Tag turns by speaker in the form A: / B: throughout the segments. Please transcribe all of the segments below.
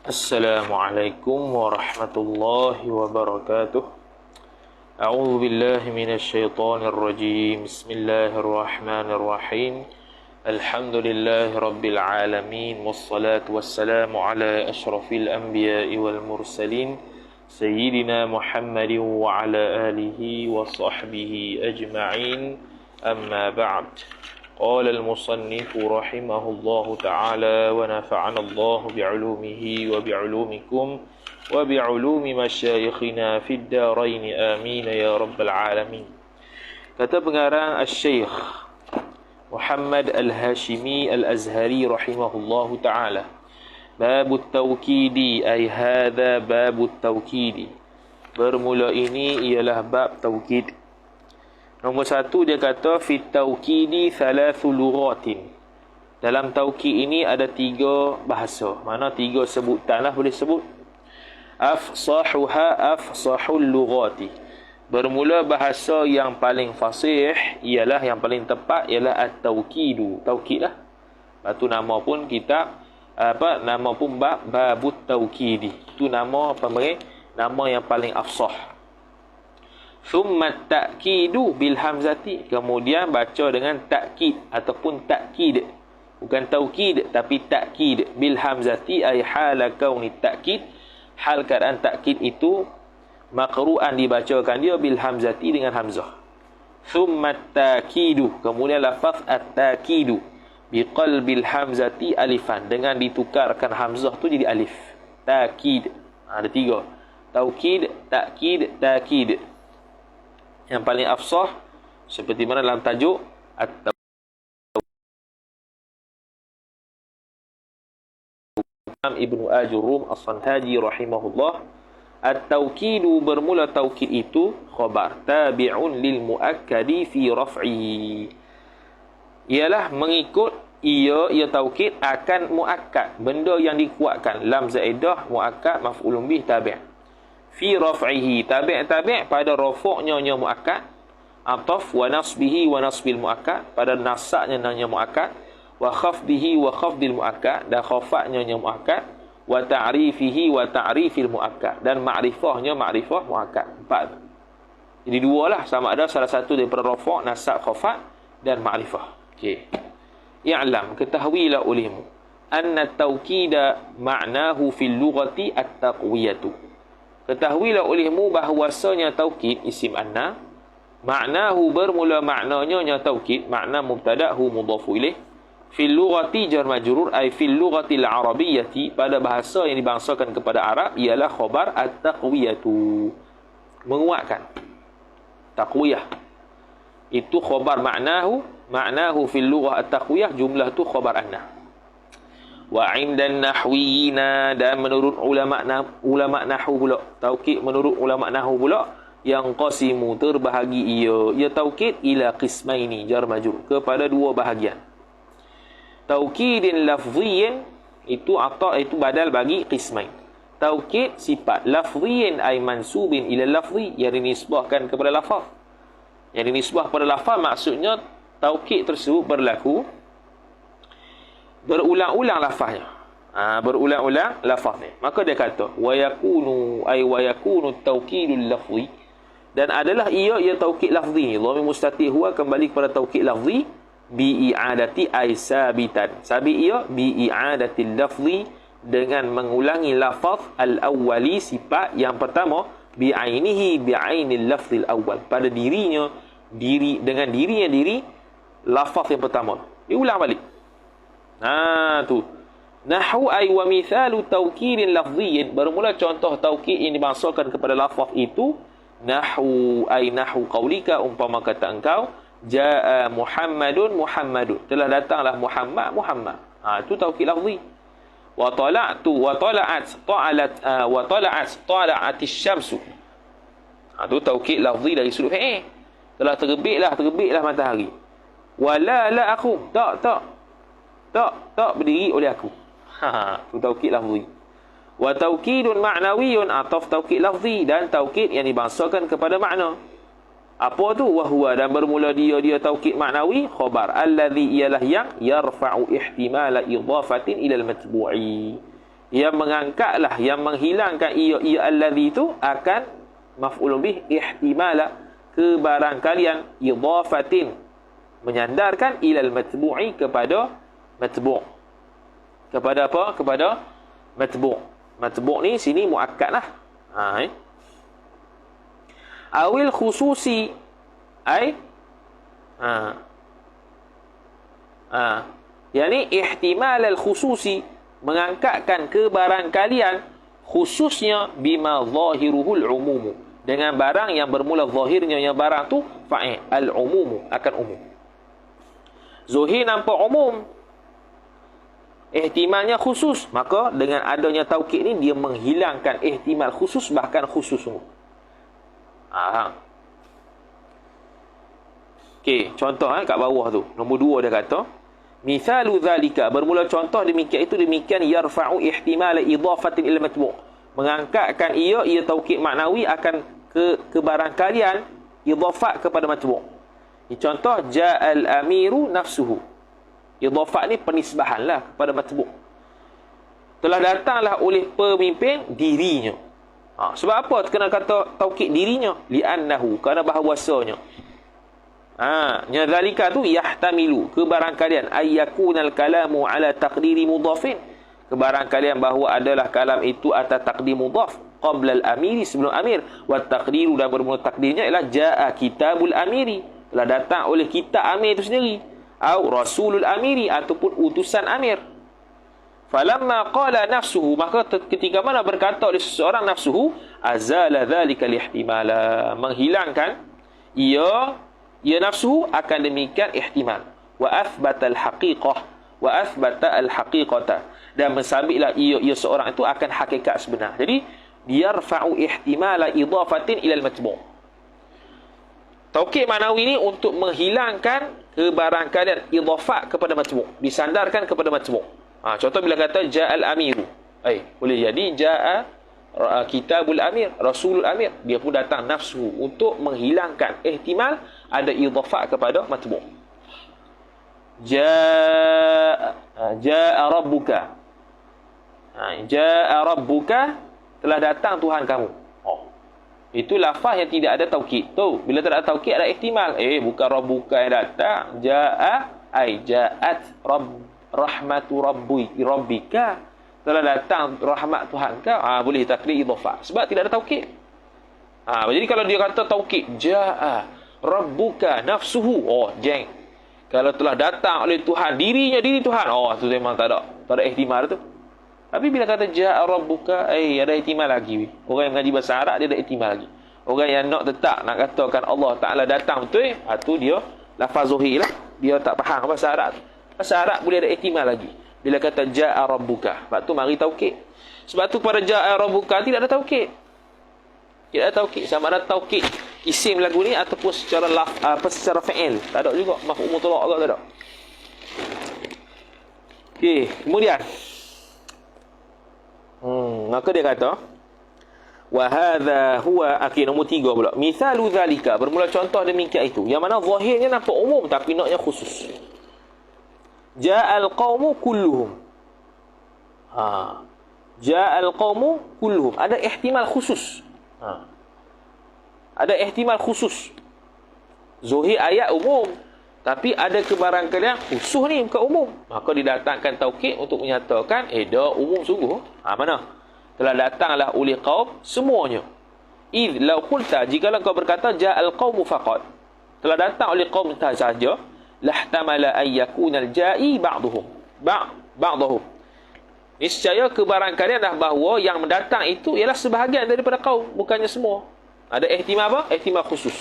A: Assalamualaikum warahmatullahi wabarakatuh. A'udzu billahi minasyaitonir rajim. Bismillahirrahmanirrahim. Alhamdulillahi rabbil alamin wassalatu wassalamu ala asyrafil anbiya'i wal mursalin sayyidina Muhammadin wa ala alihi wa sahbihi ajma'in. Amma ba'd. قال المصنف رحمه الله تعالى ونفعنا الله بعلومه وبعلومكم وبعلوم مشايخنا في الدارين آمين يا رب العالمين. Kata pengarang Al-Syeikh Muhammad Al-Hashimi Al-Azhari rahimahullahu ta'ala, Babu Tawkidi, ay hadha Babu Tawkidi. Bermula ini ialah bab Tawkid. Nombor satu, dia kata fi tawkidi thalathu lughatin. Dalam tawkid ini ada 3 bahasa. Mana 3 sebutan lah boleh sebut. Afsahuha afsahul lughati. Bermula bahasa yang paling fasih ialah, yang paling tepat ialah at-tawkidu. Tawkid lah. Lepas tu nama pun kitab, nama pun bab babut tawkidi. Itu nama nama yang paling afsah. Thumma ta'kidu bil hamzati. Kemudian baca dengan ta'kid ataupun ta'kid. Bukan taukid tapi ta'kid bil hamzati, ay hala kauni ta'kid. Hal keadaan ta'kid itu maqru'an, dibacakan dia bil hamzati dengan hamzah. Thumma ta'kidu. Kemudian lafaz at-ta'kidu bi qalbil hamzati alifan. Dengan ditukarkan hamzah tu jadi alif. Ta'kid. Ada 3. Taukid, ta'kid, ta'kid. Yang paling afsah seperti mana dalam tajuk Ibnu Ajurum As-Sanhaji rahimahullah, at-tawkidu, bermula tawkid itu khabar tabi'un lil muakkadi fi raf'ihi, ialah mengikut ia tawkid akan muakkad, benda yang dikuatkan. Lam zaidah muakkad maf'ulun bih tabi'. Fi raf'ihi, tabi' pada rafa'nya nya muakkad, ataf wa nasbihi wa nasbil muakkad, pada nasaknya nya muakkad, wa khafdihi wa khafdil muakkad, dan khafa'nya nya muakkad, wa ta'rifihi wa ta'rifil muakkad, dan ma'rifahnya ma'rifah muakkad. 4. Jadi 2 lah, sama ada salah satu daripada rafa', nasak, khafa' dan ma'rifah. Okey. I'lam, ketahuilah olehmu, anna tawkida ma'nahu fil lughati at-taqwiyatu. Ketahuilah olehmu bahawasanya taukid isim anna, maknahu, bermula maknanya nya taukid, makna mubtada'hu mudhafu ilaih, fil lughati jar majrur, ay fil lughatil arabiyyati, pada bahasa yang dibangsakan kepada Arab, ialah khabar at-taqwiyatu, menguatkan. Taqwiyah itu khabar maknahu fil lughah at-taqwiyah, jumlah tu khabar anna. Wa 'indan nahwiyina, dan menurut ulama nahwu pula, taukid menurut ulama nahwu pula, yang qasimu, terbahagi ia taukid ila qismaini jar majrur, kepada 2 bahagian. Taukidin lafziyin, itu badal bagi qismain. Taukid sifat, lafziyin ay mansubin ila lafzi, yang dinisbahkan kepada lafaz. Yang dinisbah kepada lafaz maksudnya taukid tersebut berlaku berulang-ulang lafaznya. Berulang-ulang lafaznya. Maka dia kata wa yakunu at-tawkidul lafzi, dan adalah ia taukid lafzi. Dhamir mustatir huwa kembali kepada taukid lafzi, bi i'adati ay sabitan. Sabit ia bi i'adatil lafzi, dengan mengulangi lafaz al-awwali, sifat yang pertama, bi ainihi bi ainil lafzil awwal, pada dirinya dengan diri lafaz yang pertama diulang balik. Tu nahwu ay wa mithalu tawkidin lafziyyin, bermula contoh taukid yang dibangsakan kepada lafaz itu, nahwu ay nahwu qaulika, umpama kata engkau, jaa Muhammadun, telah datanglah Muhammad. Itu taukid lafzi. Wa tala'atis syamsu, itu taukid lafzi dari sudut fi'il. Telah terbitlah matahari. Wala la aku, tak berdiri oleh aku. Itu taukid lafzi. Wa taukidun ma'nawiyun, ataf taukid lafzi, dan taukid yang dibangsakan kepada makna. Apa tu? Wahwa, dan bermula dia taukid maknawi, khabar alladhi, ialah yang yarfa'u ihtimala idhafatin ilal matbu'i, yang mengangkatlah, yang menghilangkan ia alladhi itu akan maf'ul bih ihtimala kebarangkalian idhafatin menyandarkan ilal matbu'i kepada matbu'. Kepada apa? Kepada matbu'. Matbu' ni sini muakkad lah. Awil khususi yani ihtimal al khususi mengangkatkan kebarangkalian khususnya bima zahiruhul umumu dengan barang yang bermula zahirnya yang barang tu fa'il al umumu akan umum. Zuhir nampak umum, ihtimalnya khusus, maka dengan adanya taukid ni dia menghilangkan ihtimal khusus bahkan khusus semua. Okey, contoh kat bawah tu nombor 2 dia kata misalu zalika, bermula contoh demikian itu demikian yarfa'u ihtimal idafatin ila matbu', mengangkatkan ia taukid maknawi akan kebarangkalian idafat kepada matbu'. Ini contoh ja'al amiru nafsuhu, idafat ni penisbahan lah kepada matbu'. Telah datanglah oleh pemimpin dirinya. Sebab apa kena kata taukid dirinya? Li'annahu, kerana bahawasanya nyadzalika tu yahtamilu kebarangkalian ayyakunal kalamu ala taqdiri mudhafin, kebarangkalian bahawa adalah kalam itu atas takdir mudhaf qabla al-amiri, sebelum amir, wa taqdiru dan bermula takdirnya ialah jaa kitabul amiri, telah datang oleh kitab amir itu sendiri, atau rasulul amiri ataupun utusan amir. Falamma qala nafsuhu, maka ketika mana berkata oleh seseorang nafsuhu, azala dhalika lihtimala, menghilangkan ia nafsuhu akan demikian ihtimal, wa athbata al-haqiqah wa athbata al-haqiqata, dan mensabitlah ia seorang itu akan hakikat sebenar. Jadi yarfa'u ihtimala idafatin ila al-matbu'. Taukid maknawi ini untuk menghilangkan kebarangkalian idafat kepada matbu', disandarkan kepada matbu'. Contoh bila kata ja'al amiru, boleh jadi ja'a kitabul amir, rasulul amir, dia pun datang nafsu untuk menghilangkan ihtimal ada idafat kepada matbu'. Ja'a rabbuka, ja'a rabbuka, telah datang Tuhan kamu. Itu lafaz yang tidak ada taukid. Tu bila tak ada taukid ada ihtimal. Bukan rabbuka yang datang, ja'at rahmatu rabbika, telah datang rahmat Tuhan kau. Boleh takdir idafah sebab tidak ada taukid. Jadi kalau dia kata taukid jaa rabbuka nafsuhu, jeng. Kalau telah datang oleh Tuhan diri Tuhan, tu memang tak ada ihtimal tu. Tapi bila kata jaa rabbuka, ada ihtimal lagi. Orang yang mengaji bahasa Arab dia ada ihtimal lagi. Orang yang nak tetap nak katakan Allah Taala datang betul, tu dia lafaz zuhir lah, dia tak faham bahasa Arab. Bahasa Arab boleh ada ihtimal lagi. Bila kata jaa rabbuka, sebab tu mari taukid. Sebab tu pada jaa rabbuka tidak ada taukid. Tidak ada taukid. Sama ada taukid isim lagu ni ataupun secara secara fa'il. Tak ada juga. Maf'ul mutlaq juga tak ada. Okey, kemudian maka dia kata wa hadha huwa nombor 3 pula. Misalu zalika, bermula contoh demikian itu. Yang mana zahirnya nampak umum tapi naknya khusus. Ja'al qaumu kulluhum. Ja'al qaumu kulluhum. Ada ihtimal khusus. Ada ihtimal khusus. Zuhir ayat umum, tapi ada kebarangkalian khusus ni bukan umum. Maka didatangkan taukid untuk menyatakan dah umum sungguh. Mana? Telah datanglah oleh kaum semuanya. Idh law qulta, jikalau kau berkata ja'al qaumu faqat, telah datang oleh kaum sahaja, lahtamala an yakuna al-ja'i ba'dhum niscaya kebarangkalian dah bahawa yang mendatang itu ialah sebahagian daripada kaum, bukannya semua. Ada ihtimal apa? Ihtimal khusus.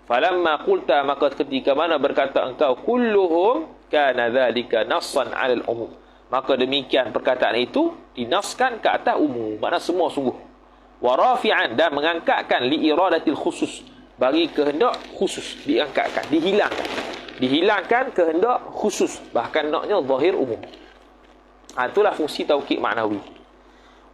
A: Falamma qulta, maka ketika mana berkata engkau kulluhum, kana dhalika nassan 'ala al-umum, maka demikian perkataan itu dinaskan ke atas umum, makna semua sungguh. Wa rafi'an, dan mengangkatkan li iradatil khusus, bagi kehendak khusus diangkatkan, dihilangkan kehendak khusus, bahkan naknya zahir umum. Itulah fungsi taukid maknawi.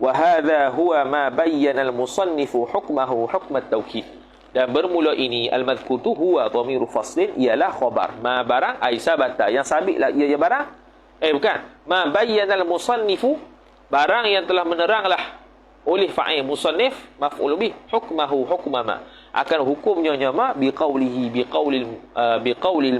A: Wa hadha huwa ma bayyana al-musannifu hukmahu hukm at-taukid, dan bermula ini al-madhkur tu huwa dhamiru faslin, ialah khabar ma barang ai sabata, yang sabitlah ia barang bukan ma bayyana al-musannifu, barang yang telah meneranglah oleh fa'il musannif maf'ul bih hukmahu hukmama, akan hukumnya nyama biqaulil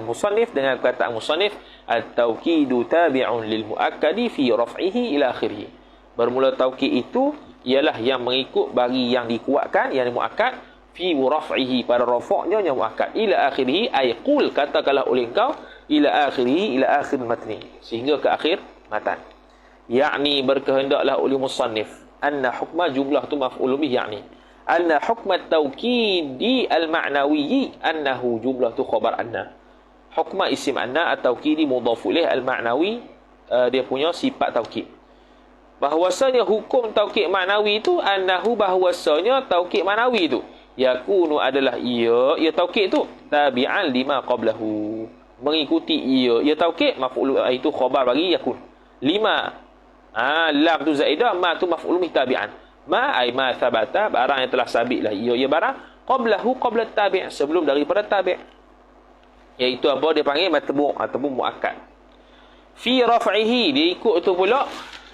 A: musannif, dengan perkataan musannif at-taukidu tabi'un lil muakkadi fi raf'ihi ila akhirih. Bermula taukid itu ialah yang mengikut bagi yang dikuatkan, yang muakkad, fi raf'ihi, pada rafa'nya yang muakkad, ila akhirih ay qul, katakanlah oleh engkau, ila akhirih, ila akhir matni, sehingga ke akhir matan. Yakni berkehendaklah oleh musannif anna hukma, jumlah tu maf'ul bih, yakni anna hukma at-taukidi al-ma'nawi annahu jumlah tu khabar anna. Hukma isim anna, at-taukidi mudhaf ilaih, al-ma'nawi dia punya sifat taukid. Bahwasanya hukum taukid ma'nawi itu annahu, bahwasanya taukid ma'nawi itu yakunu adalah ia taukid tu tabi'an lima qablahu, mengikuti ia taukid, maf'ul itu khabar bagi yakun. Lima lam tu zaidah, ma tu maf'ul bih tabi'an. Ma ay ma thabata, barang yang telah sabitlah ia barang qablahu, qabla tabi', sebelum daripada tabi', iaitu apa dia panggil matbu' ataupun muakkad. Fi raf'ihi, dia ikut tu pula.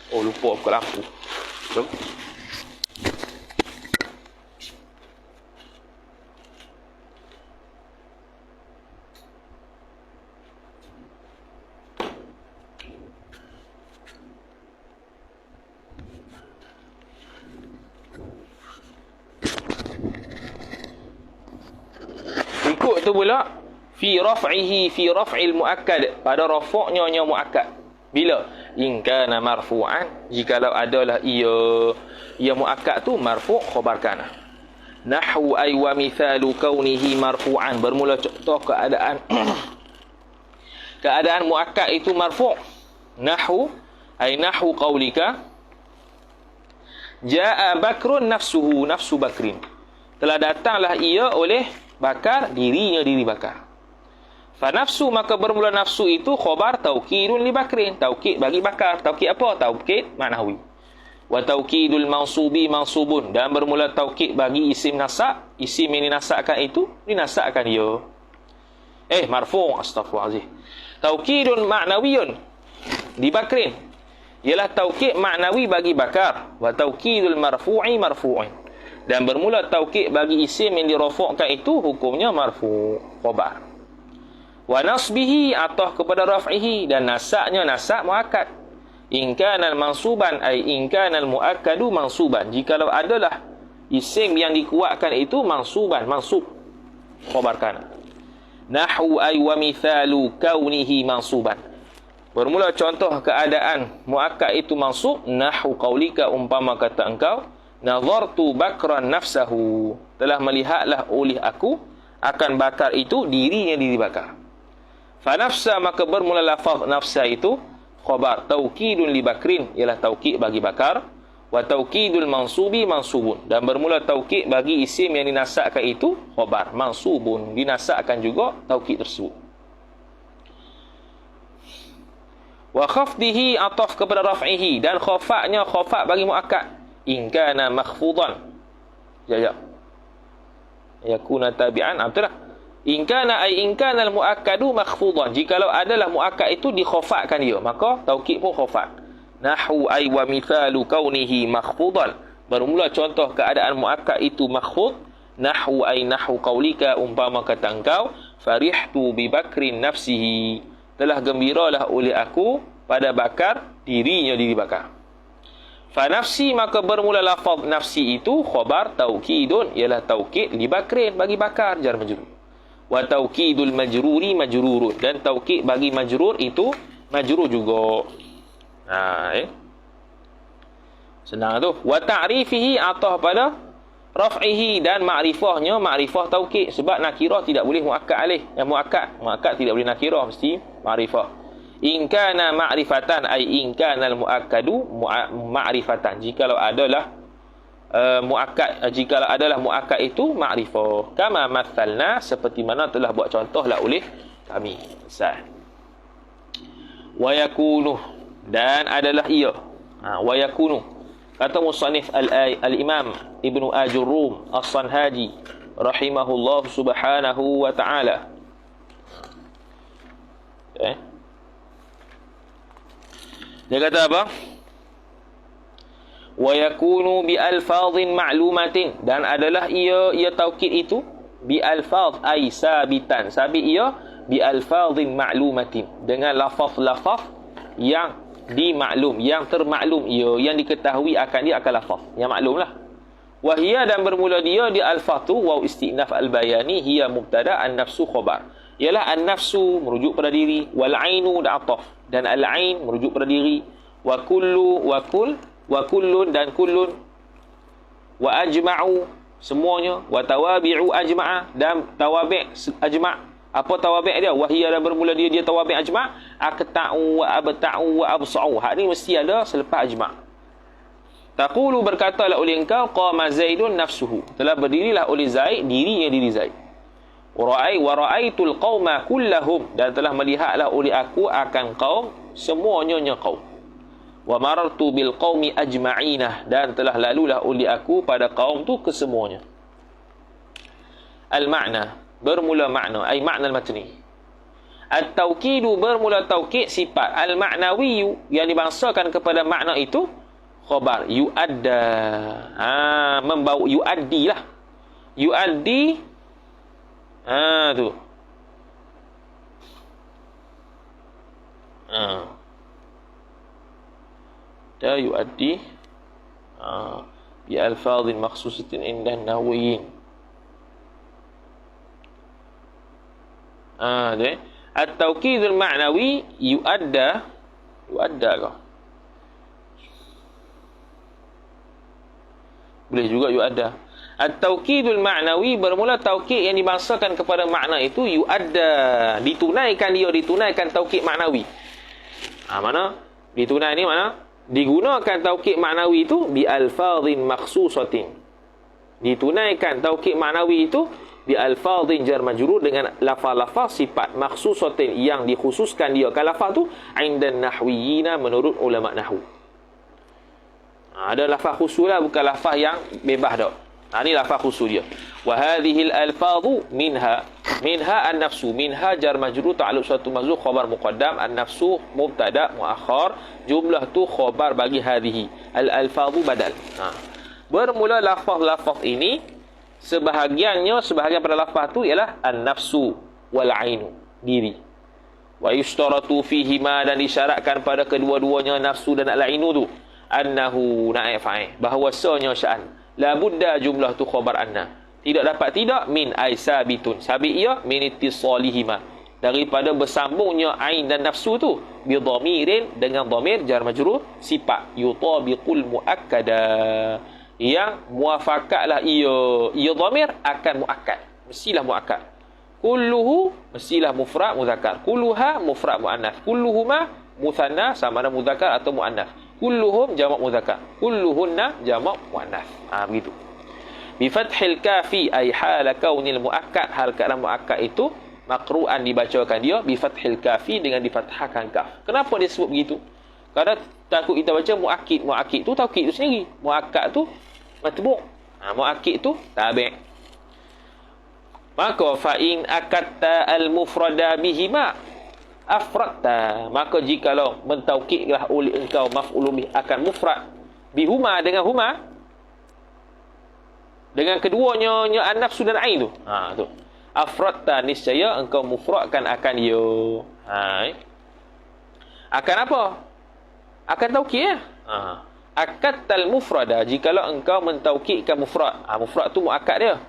A: Oh, lupa buka lampu. Ikut tu pula fi raf'ihi, fi raf'il muakkad, pada rafa'nya nya muakkad. Bila in kana marfu'an, jikalau adalah ia muakkad tu marfu' khabar kana. Nahwu ay wa mithalu kaunihi marfu'an, bermula contoh keadaan keadaan muakkad itu marfu'. Nahwu ay nahwu qaulika jaa bakrun nafsuhu, nafsu bakrin, telah datanglah ia oleh bakar, dirinya diri bakar. Fa nafsu, maka bermula nafsu itu khabar taukidun li bakrin, taukid bagi bakar. Taukid apa? Taukid ma'nawi. Wa taukidul mansubi mansubun, dan bermula taukid bagi isim nasab, isim yang dinasabkan itu dinasabkan dia. Marfu', astaghfirullahalazim. Taukidun ma'nawiyun li bakrin, ialah taukid ma'nawi bagi bakar. Wa taukidul marfu'i marfu'in, dan bermula taukid bagi isim yang dirafa'kan itu hukumnya marfu' khabar. Wa nasbihi, atah kepada raf'ihi, dan nasaknya nasak muakkad. In kana mansuban ay in kana muakkadu mansuban, jikalau adalah isim yang dikuatkan itu mansuban, mansub khabar kana. Nahwu ay wa mithalu kaunihi mansuban, bermula contoh keadaan muakkad itu mansub. Nahwu qaulika, umpama kata engkau nazartu bakran nafsahu, telah melihatlah oleh aku akan bakar itu dirinya diri bakar. Fa nafsa, maka bermula lafaz nafsa itu khabar taukidun li bakrin, ialah taukid bagi bakar. Wa taukidul mansubi mansubun, dan bermula taukid bagi isim yang dinasabkan itu khabar mansubun, dinasabkan juga taukid tersebut. Wa khafdihi, ataf kepada raf'ihi, dan khafa'nya khafat bagi muakkad. In kana makhfudan, yakuna tabi'an, betul tak? In kana ay in kana al-muakkadu makhfudan, jikalau adalah muakkad itu dikhafatkan dia, maka taukid pun khafat. Nahwu ay wa mithalu kaunihi makhfudan, bermula contoh keadaan muakkad itu makhfud. Nahwu ay nahwu qaulika, umpama kata engkau farihtu bi bakrin nafsihi, telah gembiralah oleh aku pada bakar dirinya diri bakar. Fa nafsi, maka bermula lafaz nafsi itu khabar taukidun, ialah taukid li bakrin bagi bakar, jar majrur. Wa taukidul majruri majrurun, dan taukid bagi majrur itu majrur juga. Senang tu. Wa ta'rifihi, atah pada raf'ihi, dan ma'rifahnya ma'rifah taukid, sebab nakirah tidak boleh muakkad alih. Yang muakkad tidak boleh nakirah, mesti ma'rifah. In kana ma'rifatan ay in kana al-muakkadu ma'rifatan, jikalau adalah muakkad, jikalau adalah muakkad itu ma'rifah. Kama mathalna, seperti mana telah buat contohlah oleh kami. Wa yakunu, dan adalah ia. Wa yakunu, kata musannif al-imam Ibnu Ajurrum as-Sanhaji rahimahullah subhanahu wa ta'ala. Dia kata apa? wa yakunu bi alfadhin ma'lumatin, dan adalah ia taukid itu bi alfadh ay sabitan, sabit ia bi alfadhin ma'lumatin, dengan lafaz-lafaz yang dimaklum, yang termaklum ia, yang diketahui akan dia akan lafaz yang maklumlah. Wahia, dan bermula dia di alfaz tu waw istinaf al-bayani, hiya mubtada, an-nafsu khabar. Ialah an-nafsu merujuk pada diri, wal ainu dan ataf, dan al-ain merujuk pada diri, wa kullu wa kullun dan kullun, wa ajma'u semuanya, wa tawabi'u ajma'a dan tawabi' ajma'. Apa tawabi' dia? Wahia, dan bermula dia tawabi' ajma', aqta'u wa abta'u wa absa'u. Hak ni mesti ada selepas ajma'. Taqulu, berkatalah oleh engkau, qama Zaidun nafsuhu, telah berdirilah oleh Zaid dirinya diri Zaid. Wa ra'aitul qauma kullahum, dan telah melihatlah oleh aku akan kaum semuanya kaum. Wa marartu bil qaumi ajma'inah, dan telah lalulah oleh aku pada kaum tu kesemuanya. Al-ma'na, bermula makna, ay makna al-matni. At-tawkidu, bermula taukid sifat. Al-ma'nawiyu, yang dibangsakan kepada makna itu khabar, yu'adda, membawa, yu'addi lah, yu'addi, tu da yu'addi bi alfadhin makhsusatin indah nahwiyin. At-tawkidul ma'nawi yu'adda kau boleh juga yu'adda. At-tawkidul ma'nawi, bermula taukid yang dibangsakan kepada makna itu yu'adda, ditunaikan taukid maknawi. Mana ditunai ni, mana digunakan taukid maknawi itu bi alfadhin makhsusatin, ditunaikan taukid maknawi itu bi alfadhin jar majrur, dengan lafaz-lafaz sifat makhsusatin yang dikhususkan dia kan lafaz tu indan nahwiyina, menurut ulama nahwu. Ada lafaz khusus lah, bukan lafaz yang bebas dah. Ini lafaz khusus dia. Wa hadhihi al-alfadhu minha an-nafsu, minha jar majrur ta'alluq suatu mazhuf khabar muqaddam, an-nafsu mubtada muakhar, jumlah tu khabar bagi hadhihi, al-alfadhu badal. Bermula lafaz-lafaz ini sebahagian pada lafaz tu ialah an-nafsu wal ainu, diri. Wa yustaratu fihima, dan disyaratkan pada kedua-duanya nafsu dan al-ainu tu annahu na'if fa'il, bahawasanya sya'an la budda, jumlah tu khabar anna, tidak dapat tidak, min ay sabitun, sabit ia min ittisalihima, daripada bersambungnya ain dan nafsu tu bi dhamirin, dengan dhamir jar majrur sifat yutabiqul muakkada, yang muafakatlah ia dhamir akan muakkad, mestilah muakkad. Kulluhu mestilah mufrad muzakkar, kulluha mufrad muannas, kulluhuma muthanna sama ada muzakkar atau muannas, kulluhum jamak muzakkar, kulluhunna jamak muannas. Begitu. Bi fathil kafi ay hal kaunil muakkad, hal keadaan muakkad itu maqru'an, dibacakan dia bi fathil kafi, dengan difathahkan kaf. Kenapa dia sebut begitu? Kerana takut kita baca muakkid tu taukid tu sendiri, muakkad tu matbu', muakkid tu tabi'. Maka fa in akatta al mufrada bihima afradta, maka jikalau mentaukidlah oleh engkau maf'ul bih akan mufrad bihuma, dengan huma, dengan keduanya an-nafsu dan ain tu. Tu afradta, niscaya engkau mufradkan akan dia. Akan apa? Akan taukid ya. Akatal mufrada, jikalau engkau mentaukidkan mufrad, mufrad tu muakkad dia,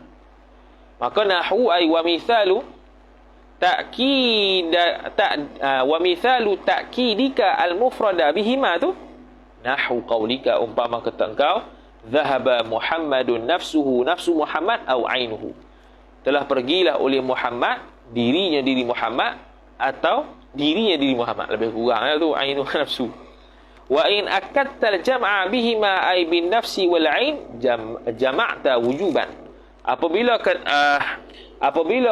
A: maka nahwu ay wa mithalu wa mithalu ta'kidika al-mufrada bihima tu nahwu qaulika, umpama kata engkau dhahaba Muhammadun nafsu Muhammad au ainuhu, telah pergilah oleh Muhammad dirinya diri Muhammad atau dirinya diri Muhammad, lebih kurang tu ainu nafsu. Wa in akattal jam'a bihima ay bin nafsi wal ain jama'ta wujuban, apabila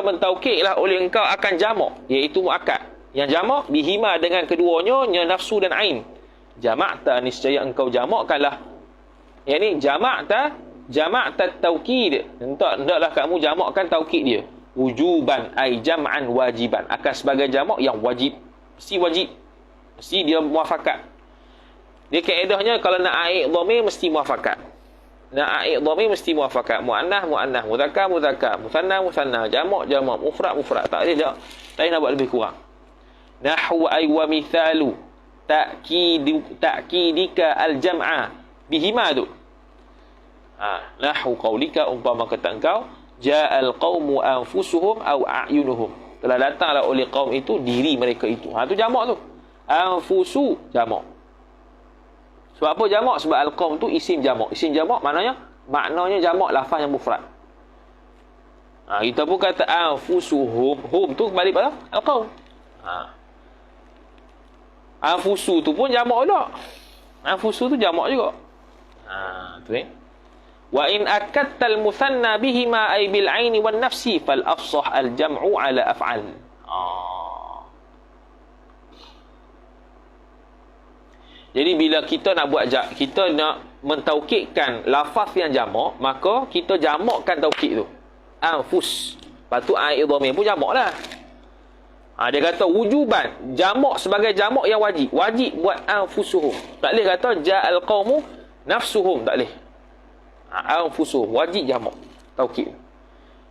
A: mentaukidlah oleh engkau akan jamak, iaitu muakkad, yang jamak bihima, dengan keduanya nafsu dan ain, jama'ta, niscaya engkau jamakkanlah, yakni jama'ta taukid, hendaklah kamu jamakkan taukid dia, wujuban ay jam'an wajiban, akan sebagai jamak yang wajib, mesti dia muafakat. Dia kaedahnya kalau nak aik dhamir mesti muafakat. Nak aik dhamir mesti muafakat. Muannah muannah, muzakkar muzakkar, musanna musanna, jamak jamak, mufrad mufrad. Tak boleh tak. Tak boleh nak buat lebih kurang. Nahwu ay wa mithalu ta'kidika al-jam'a bihima tu. Nahwu qaulika, umpama kata engkau, ja'al qaumu anfusuhum aw a'yunuhum. Telah datanglah oleh kaum itu diri mereka itu. Tu jamak tu. Anfusu jamak. Sebab apa jamak? Sebab al-qaum tu isim jamak. Isim jamak maknanya jamak lafaz yang mufrad. Kita pun kata anfusuhum. Hum tu kembali pada al-qaum. Anfusu tu pun jamak juga. Anfusu tu jamak juga. Tu wa in akattal musanna bihima ay bil aini wan nafsi fal afsah al jam'u ala af'al. Jadi bila kita nak buat kita nak mentaukidkan lafaz yang jamak, maka kita jamakkan taukid tu. Anfus. Lepas tu aid dhamir pun jamaklah. Dia kata wujuban, jamak sebagai jamak yang wajib. Wajib buat anfusuhum. Tak boleh kata ja'al qaumu nafsuhum, tak boleh. Anfusuhum wajib jamak taukid.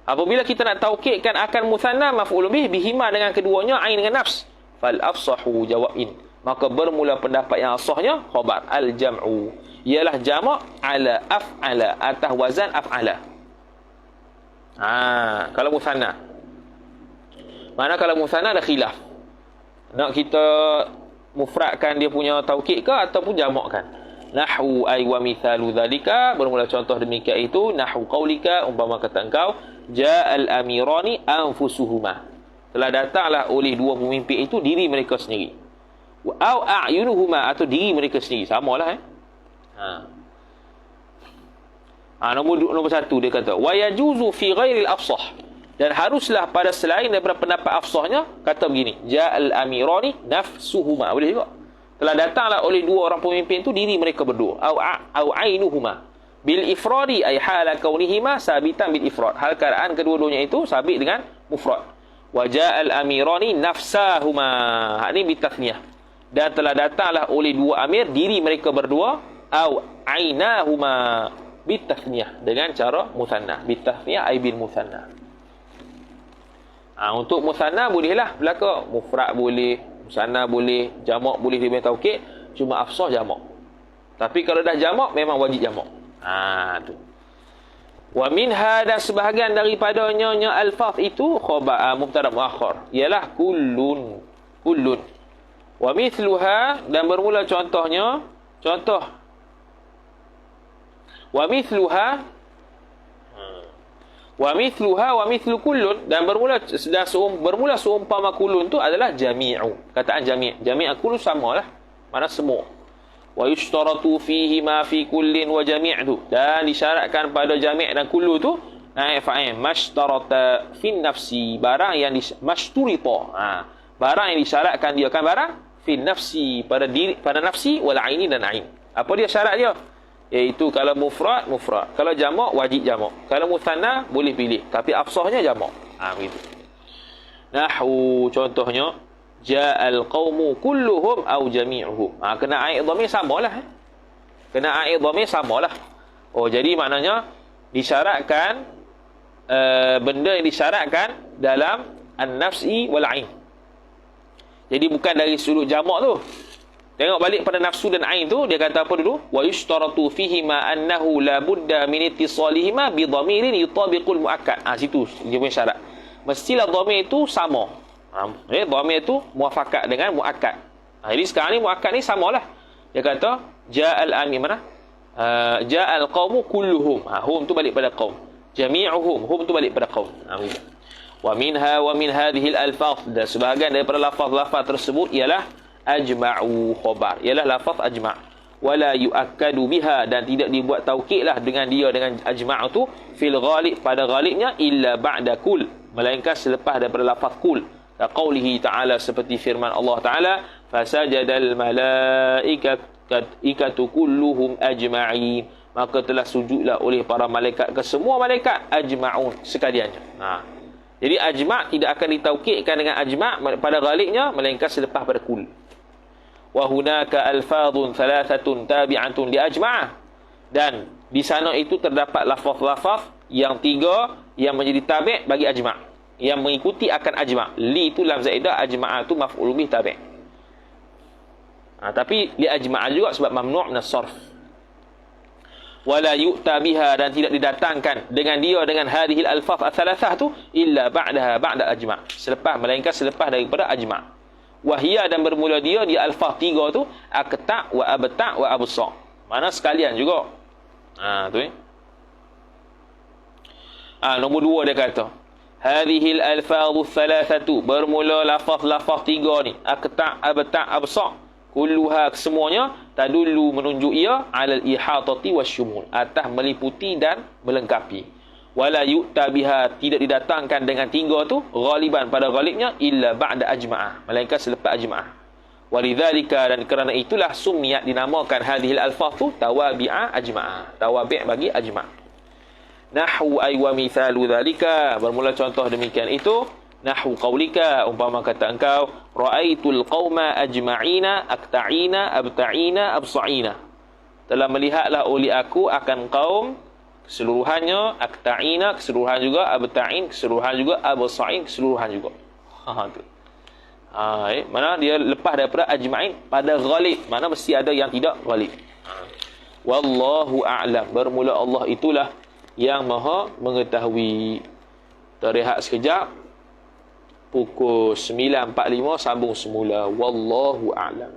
A: Apabila kita nak taukidkan akan musanna maf'ul bih bihima dengan keduanya ain dengan nafs, fal afsahu jawabin. Maka bermula pendapat yang asahnya khabar al jam'u, ialah jamak ala af'ala, atas wazan af'ala. Kalau musanna. Mana kalau musanna ada khilaf. Nak kita mufradkan dia punya taukid ke ataupun jamakkan. Nahwu ay wa mithalu dzalika, bermula contoh demikian itu, nahwu qaulika, umpama kata engkau, ja'al amirani anfusuhuma. Telah datanglah oleh dua pemimpin itu diri mereka sendiri. Wa au a'yunuhuma, atau diri mereka sendiri. Samalah nombor satu dia kata wa yajuzu fi ghairil afsah, dan haruslah pada selain daripada pendapat afsahnya, kata begini, ja'al amirani nafsuhuma. Boleh juga. Telah datanglah oleh dua orang pemimpin itu diri mereka berdua. Au ainuhuma bil ifradi ay hala kaunihima sabitan bil ifrad. Hal keadaan kedua-duanya itu sabit dengan mufrad. Wa ja'al amirani nafsahuma. Ini bitathniyah. Dan telah datanglah oleh dua amir diri mereka berdua. Au ainahuma bitathniyah, dengan cara musanna. Bitathniyah ay bil musanna. Untuk musanna bolehlah belaka, mufrad boleh, musanna boleh, jamak boleh dia punya taukid, cuma afsah jamak. Tapi kalau dah jamak memang wajib jamak. Tu. Wa minha, dan sebahagian daripadanya alfaz itu khabar mubtada muakhar, ialah kullun. Wa mithluha, dan bermula contohnya, wa mithluha wa mithlu kullun, dan bermula seumpama kullun tu adalah jami'u. Kataan jami' kullun samalah, mana semua. Wa yushtaratu fihi ma fi kullin wa jami' tu, dan disyaratkan pada jami' dan kullu tu naib fa'il mashtarata fin nafsi, barang yang mashturita, barang yang disyaratkan dia kan barang fin nafsi, pada diri, pada nafsi, wal aini, dan ain. Apa dia syarat dia? Iaitu kalau mufrad, kalau jamak wajib jamak, kalau musanna boleh pilih, tapi afsahnya jamak. Begitu. Nahwu, contohnya, ja'al qaumu kulluhum au jami'uhum. Kena aid dhamir samalah. Jadi maknanya disyaratkan benda yang disyaratkan dalam an-nafsi wal ain. Jadi bukan dari sudut jamak tu. Tengok balik pada nafsu dan ain tu, dia kata apa dulu? Wa yushtaratu fihi ma annahu la budda min ittisalihima bi dhamirin yutabiqul muakkad. Situ dia punya syarat. Mestilah dhamir itu sama. Dhamir itu muafakat dengan muakkad. Jadi sekarang ni muakkad ni samalah. Dia kata ja'al amir mana? Ja'al qaumu kulluhum. Hum tu balik pada qaum. Jami'uhum, hum tu balik pada qaum. Wa min hadhihi al-alfaz, dan sebahagian daripada lafaz-lafaz tersebut ialah ajma'u khabar, ialah lafaz ajma', wala yu'akkadu biha, dan tidak dibuat taukidlah dengan dia, dengan ajma' tu, fil ghalib, pada ghalibnya, illa ba'da kul, melainkan selepas daripada lafaz kul. Qaulihi ta'ala, seperti firman Allah Ta'ala, fasajadal malaikatu kulluhum ajma'in, maka telah sujudlah oleh para malaikat, ke semua malaikat, ajma'un, sekaliannya. Jadi ajma' tidak akan ditaukidkan dengan ajma' pada ghalibnya, melainkan selepas pada kul. wa hunaka alfadhun thalathatun tabi'atun li ajma'ah, dan di sana itu terdapat lafaz-lafaz yang 3 yang menjadi tabi' bagi ajma', yang mengikuti akan ajma'. Li itu lam zaidah, ajma'ah itu maf'ul bih tabi'. Tapi li ajma'ah juga sebab mamnu' min as-sarf. Wala yu'ta biha, dan tidak didatangkan dengan dia dengan hadhil alfaz ats-tsalatsah tu illa ba'daha ba'da ajma', melainkan selepas daripada ajma'. Wahia, dan bermula dia di alfaz 3 tu aqta' wa abta' wa absa'. Mana sekalian juga. Tu nombor 2 dia kata hadhil alfaz ats-tsalatsatu, bermula lafaz-lafaz 3 ni, aqta', abta', absa', kulluha, kesemuanya, tadullu, menunjuk ia, alal ihatati wasyumul, atas meliputi dan melengkapi. Wala yu'ta biha, tidak didatangkan dengan 3 tu ghaliban, pada ghalibnya, illa ba'da ajma'ah, melainkan selepas ajma'ah. Walidzalika, dan kerana itulah sumiyat, dinamakan hadhil alfaz tu tawabi'a ajma'ah, tawabi' bagi ajma'. Nahwu ay wa mithalu dzalika, bermula contoh demikian itu, nahwu qaulika, umpama kata engkau, ra'aitul qauma ajma'ina aqta'ina abta'ina absa'ina, telah melihatlah oleh aku akan kaum keseluruhannya, aqta'ina keseluruhan juga, abta'in keseluruhan juga, absa'in keseluruhan juga. Tu. Mana dia lepas daripada ajma'in pada ghalib, mana mesti ada yang tidak ghalib. Wallahu a'lam, bermula Allah itulah yang maha mengetahui. Terehat sekejap, pukul 9.45 sambung semula. Wallahu a'lam.